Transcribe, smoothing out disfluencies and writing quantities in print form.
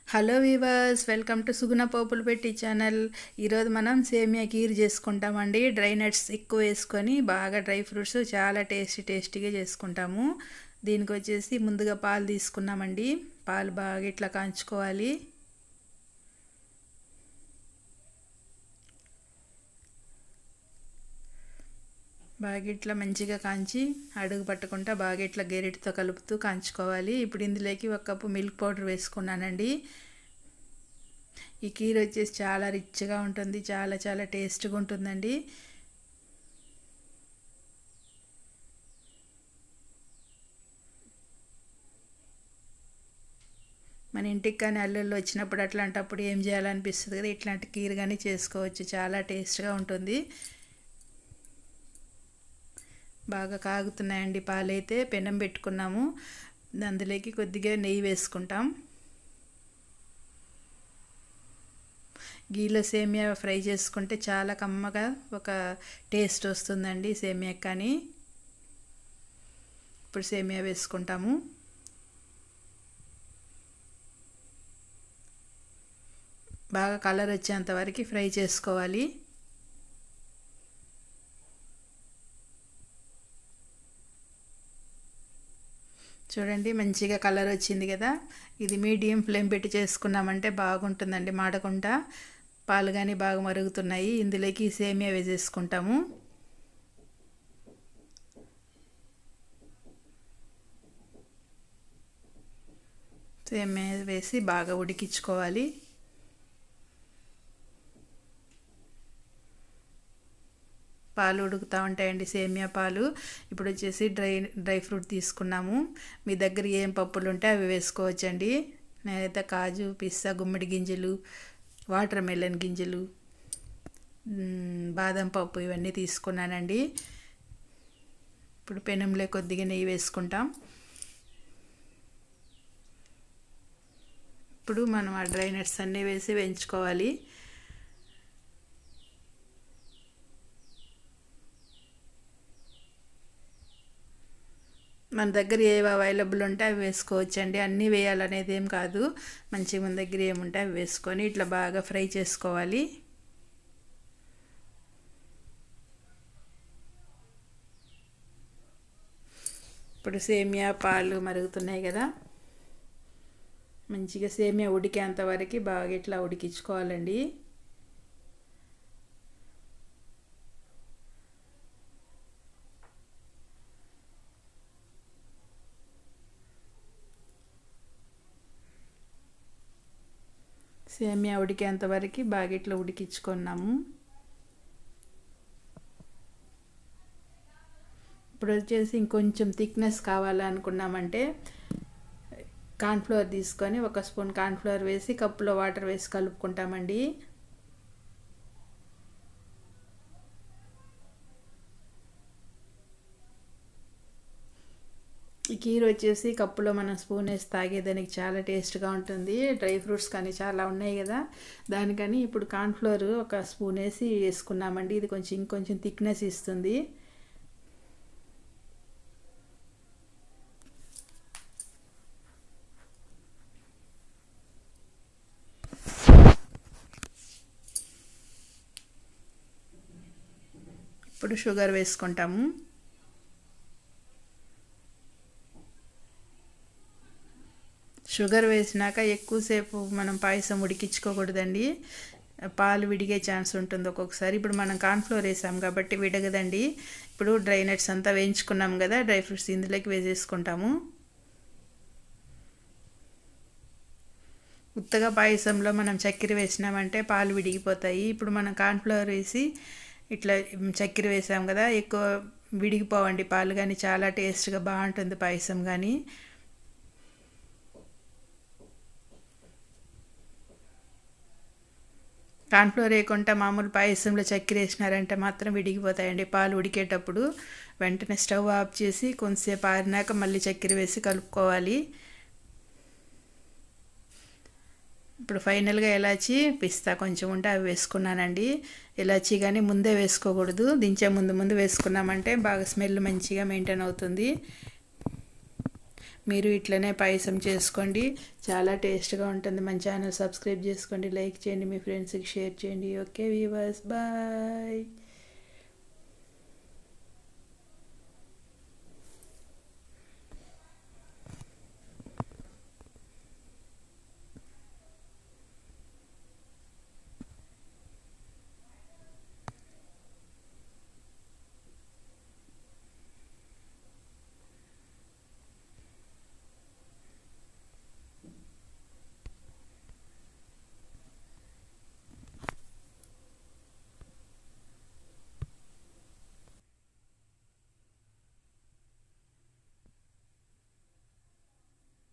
Hello weavers, welcome to సుగుణ పోపులు పెట్టి channel. ఈరోజు మనం సేమియా కీర్ చేసుకుంటామండి. డ్రై నట్స్ ఎక్కువ వేసుకొని బాగా డ్రై ఫ్రూట్స్ చాలా టేస్టీగా చేసుకుంటాము. దీనికి వచ్చేసి ముందుగా పాలు తీసుకున్నామండి. పాలు బాగా ఇట్లా కాంచుకోవాలి. బాగా ఇట్లా మంచిగా కాంచి అడుగు పట్టకుండా బాగా ఇట్లా గెరిటితో కలుపుతూ కాంచుకోవాలి. ఇప్పుడు ఇందులోకి 1 కప్పు మిల్క్ పౌడర్ వేసుకున్నానండి. ఈ కీర్ వచ్చేసి చాలా రిచ్గా ఉంటుంది, చాలా టేస్ట్గా ఉంటుందండి. మన ఇంటికి కానీ అల్లుళ్ళు వచ్చినప్పుడు అట్లాంటప్పుడు ఏం చేయాలనిపిస్తుంది కదా, ఇట్లాంటి కీర్ కానీ చేసుకోవచ్చు. చాలా టేస్ట్గా ఉంటుంది. బాగా కాగుతున్నాయండి పాలైతే. పెనం పెట్టుకున్నాము, అందులోకి కొద్దిగా నెయ్యి వేసుకుంటాం. గీలో సేమియా ఫ్రై చేసుకుంటే చాలా కమ్మగా ఒక టేస్ట్ వస్తుందండి సేమియా. కానీ ఇప్పుడు సేమియా వేసుకుంటాము. బాగా కలర్ వచ్చేంత వరకు ఫ్రై చేసుకోవాలి. చూడండి మంచిగా కలర్ వచ్చింది కదా. ఇది మీడియం ఫ్లేమ్ పెట్టి చేసుకున్నామంటే బాగుంటుందండి మాడకుండా. పాలు కానీ బాగా మరుగుతున్నాయి. ఇందులోకి సేమియా వేసేసుకుంటాము. సేమియా వేసి బాగా ఉడికించుకోవాలి. పాలు ఉడుకుతూ ఉంటాయండి సేమియా పాలు. ఇప్పుడు వచ్చేసి డ్రై ఫ్రూట్ తీసుకున్నాము. మీ దగ్గర ఏం పప్పులు ఉంటే అవి వేసుకోవచ్చండి. నేనైతే కాజు, పిస్తా, గుమ్మడి గింజలు, వాటర్ మెలన్ గింజలు, బాదం పప్పు ఇవన్నీ తీసుకున్నానండి. ఇప్పుడు పెనంలో కొద్దిగా నెయ్యి వేసుకుంటాం. ఇప్పుడు మనం ఆ డ్రై నట్స్ అన్నీ వేసి వేయించుకోవాలి. మన దగ్గర ఏవి అవైలబుల్ ఉంటే అవి వేసుకోవచ్చండి. అన్నీ వేయాలనేది ఏం కాదు. మంచిగా మన దగ్గర ఏముంటే అవి వేసుకొని ఇట్లా బాగా ఫ్రై చేసుకోవాలి. ఇప్పుడు సేమియా పాలు మరుగుతున్నాయి కదా, మంచిగా సేమియా ఉడికేంత వరకు బాగా ఇట్లా ఉడికించుకోవాలండి. సేమియా ఉడికేంత వరకు బాగా ఇట్లా ఉడికించుకున్నాము. ఇప్పుడు వచ్చేసి ఇంకొంచెం థిక్నెస్ కావాలనుకున్నామంటే కార్న్ఫ్లవర్ తీసుకొని 1 స్పూన్ కార్న్ఫ్లవర్ వేసి కప్పులో వాటర్ వేసి కలుపుకుంటామండి. ఈ కీర్ వచ్చేసి కప్పులో మనం స్పూన్ వేసి తాగేదానికి చాలా టేస్ట్గా ఉంటుంది. డ్రై ఫ్రూట్స్ కానీ చాలా ఉన్నాయి కదా, దానికని ఇప్పుడు కార్న్ఫ్లవర్ 1 స్పూన్ వేసి వేసుకున్నామండి. ఇది ఇంకొంచెం థిక్నెస్ ఇస్తుంది. ఇప్పుడు షుగర్ వేసుకుంటాము. షుగర్ వేసినాక ఎక్కువసేపు మనం పాయసం ఉడికించుకోకూడదండి. పాలు విడిగే ఛాన్స్ ఉంటుంది ఒక్కొక్కసారి. ఇప్పుడు మనం కార్న్ఫ్లోర్ వేసాం కాబట్టి విడగదండి. ఇప్పుడు డ్రై నట్స్ అంతా వేయించుకున్నాం కదా, డ్రై ఫ్రూట్స్ ఇందులోకి వేసేసుకుంటాము. ఉత్తగా పాయసంలో మనం చక్కెర వేసినామంటే పాలు విడిగిపోతాయి. ఇప్పుడు మనం కార్న్ఫ్లవర్ వేసి ఇట్లా చక్కెర వేసాం కదా, ఎక్కువ విడిగిపోవండి పాలు. కానీ చాలా టేస్ట్గా బాగుంటుంది పాయసం. కానీ కార్న్ఫ్లోర్ వేయకుండా మామూలు పాయసంలో చక్కెర వేసినారంటే మాత్రం విడిగిపోతాయండి పాలు ఉడికేటప్పుడు. వెంటనే స్టవ్ ఆఫ్ చేసి కొంతసేపు ఆరినాక మళ్ళీ చక్కెర వేసి కలుపుకోవాలి. ఇప్పుడు ఫైనల్గా ఇలాచీ, పిస్తా కొంచెం ఉంటే అవి వేసుకున్నానండి. ఇలాచీ కానీ ముందే వేసుకోకూడదు, దించే ముందు వేసుకున్నామంటే బాగా స్మెల్ మంచిగా మెయింటైన్ అవుతుంది. మీరు ఇట్లనే పాయసం చేసుకోండి, చాలా టేస్ట్గా ఉంటుంది. మన ఛానల్ సబ్స్క్రైబ్ చేసుకోండి, లైక్ చేయండి, మీ ఫ్రెండ్స్కి షేర్ చేయండి. Okay viewers, bye.